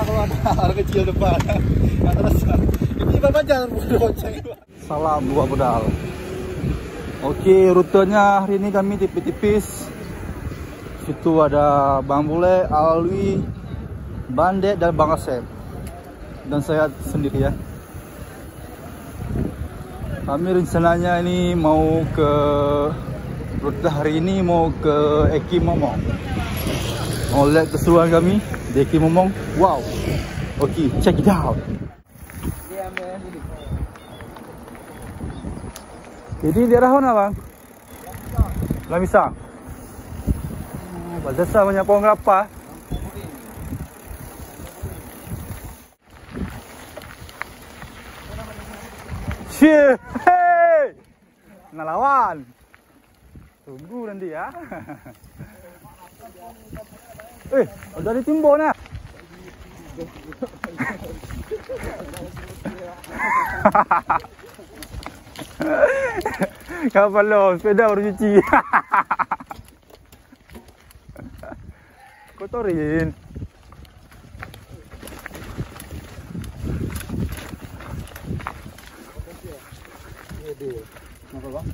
kalau ada hal kecil depan. Atas. Ini baca bonceng. Salam buah pedal. Oke, rutenya hari ini kami tipis-tipis. Situ ada Bang Bule, Alwi, Bandet dan Bang Asep. Dan saya sendiri ya. Kami rencananya ini mau ke rute hari ini mau ke Eki Momong. Mau lihat keseruan kami di Eki Momong. Wow. Oke, check it out. Jadi daerah mana bang? Lamisang. Baldesa banyak pohon kelapa. Shit, hey, ngelawan. Tunggu nanti ya. Udah ditimbun ya. Kapan lo sepeda baru cuci? Kotorin. Kenapa bang?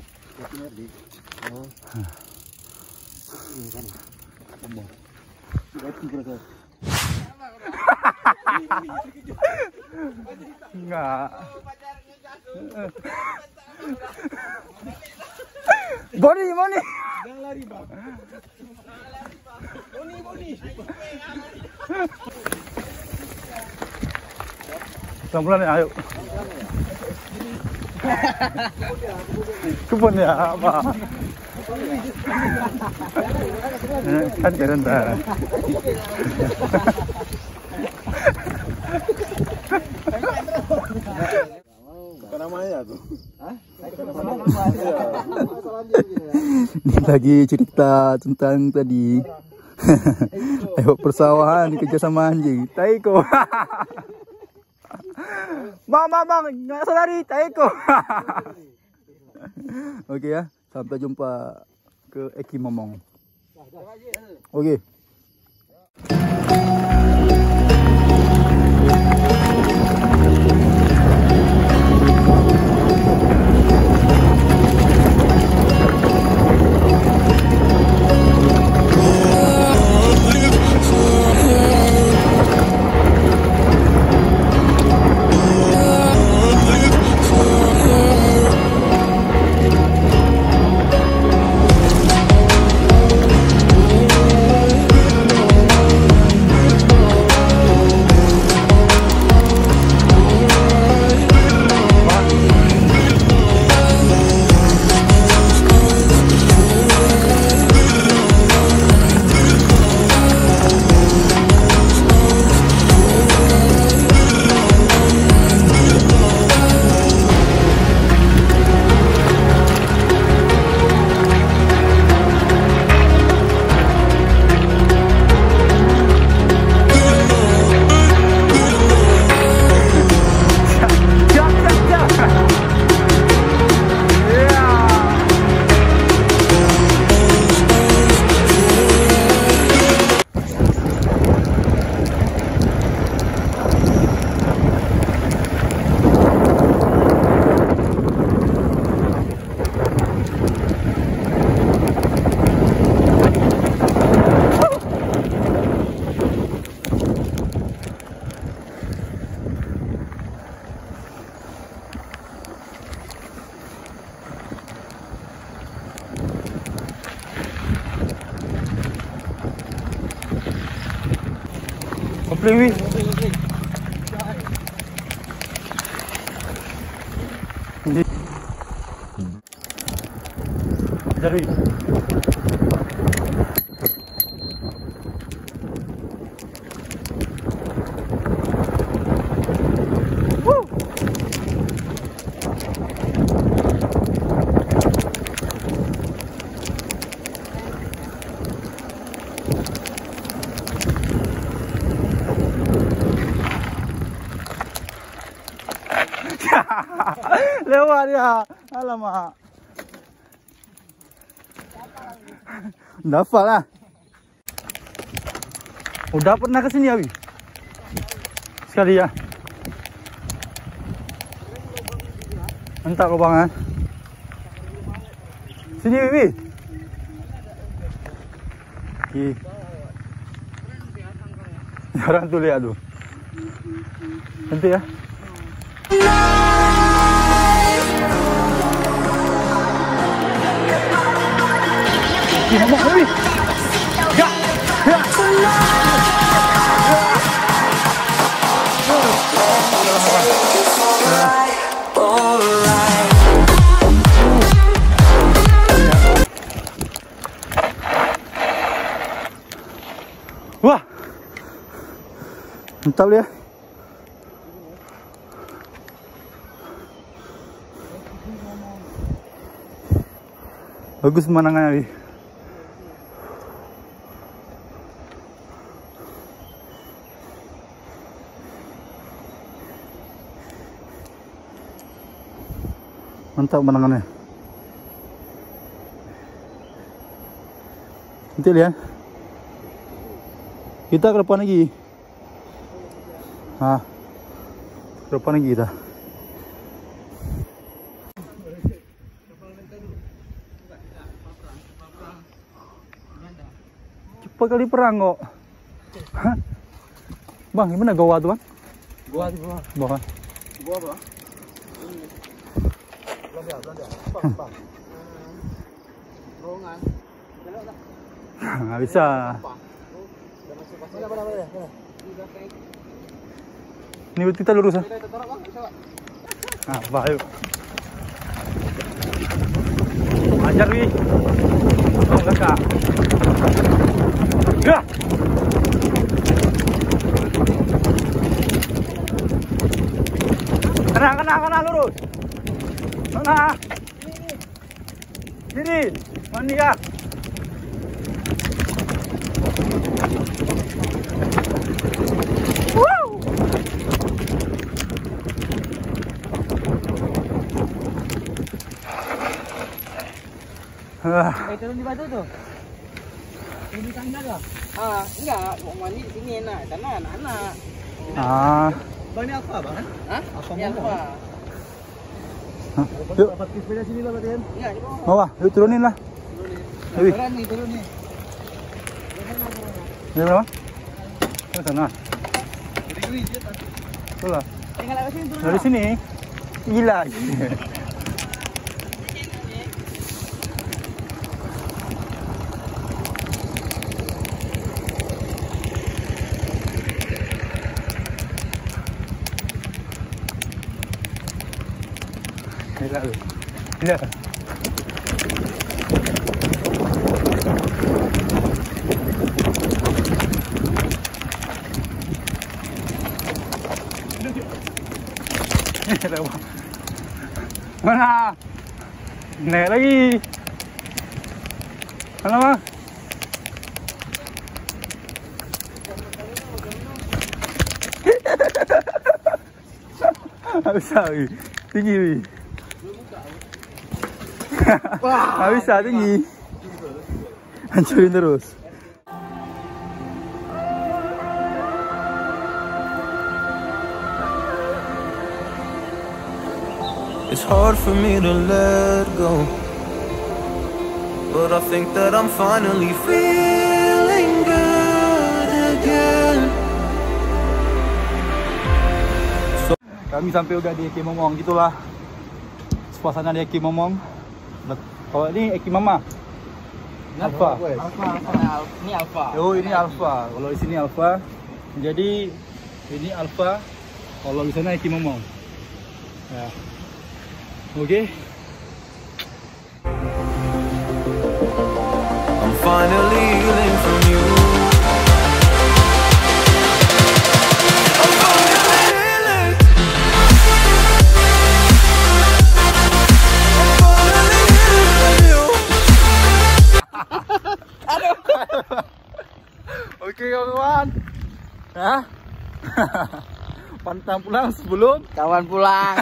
Oh. Ini kan. Enggak. Boni. Jangan lari bang. Boni. Pelan-pelan ya, ayo. Kebun ya, apa? Kan rendah. Bukan namanya tuh. Ini lagi cerita tentang tadi. Ayo persawahan dikejar sama anjing. Taiko. Bang, nggak sadari Taiko. Oke ya, sampai jumpa ke Eki Momong. Oke. Komplain Jari. Lewat ya. Alamak. Dapat lah. Udah pernah kesini ya, Wi? sekali ya. Mantap lubangan. Sini Wiwi. Orang tuh lihat tuh. Nanti ya. Ngomong Wiwi. Ya. Ya. Wah, mantap ya. Bagus pemandangannya. Mantap pemandangannya. Nanti lihat. Kita ke depan lagi. Ke depan lagi kita. Cepat kali perang kok. Hah? Bang, gimana goa tuh bang? Gua di bawah. Bawah. Gua apa? Belanda. Bang. Rombongan. Nggak bisa. Ini kita lurus ya. Nah, ayo. Ajar wi. Oh, enggak. Ya. Kena lurus. Kena. Kiri. Mandi ya. Turun di batu tuh. Ini tangga lah. Enggak, mau mandi di sini enak, karena anak-anak. Bang ini apa bang? Hah? Ini apa? Yuk. Pakai sepeda sini lah berarti kan? Enggak, di bawah. Bawah, yuk turunin lah. Wih. Turun nih. Ini berapa? Ke sana. Tuh lah. Tinggal lewat sini turun. Dari sini. Gila. Gila. Mana? Naik lagi. Mana bang? Nggak bisa, tinggi wi. Nggak bisa, tinggi. Hancurin terus. It's hard for me to let go, but I think that I'm finally feeling good again. Kami sampai udah di Eki Momong gitulah. Suasana di Eki Momong. Kalau ini Eki Mama. Alfa. Ini Alfa. Oh, ini Alfa. Kalau di sini Alfa. Jadi ini Alfa. Kalau di sana Eki Momong. Ya. Oke. I'm finally healing from you. I'm finally healing. I'm finally healing from you. Oke kawan. Hah? Pantang pulang sebelum Kawan pulang.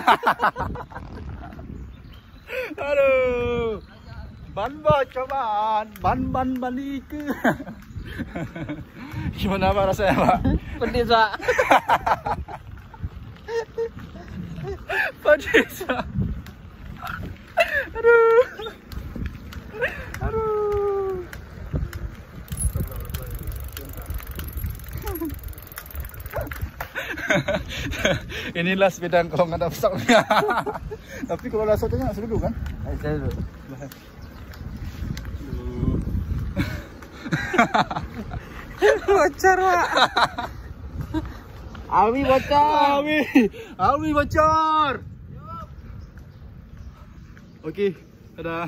aduh. Ban cobaan. Ban ike. Gimana Pak rasanya Pak? Pedis Pak. desa. Aduh. Aduh. Inilah sepeda kalau nggak ada pesaknya. Tapi kalau ada sotonya nggak seru kan? Seru. Bocor, Pak. Alwi bocor. Alwi bocor. Oke, dadah.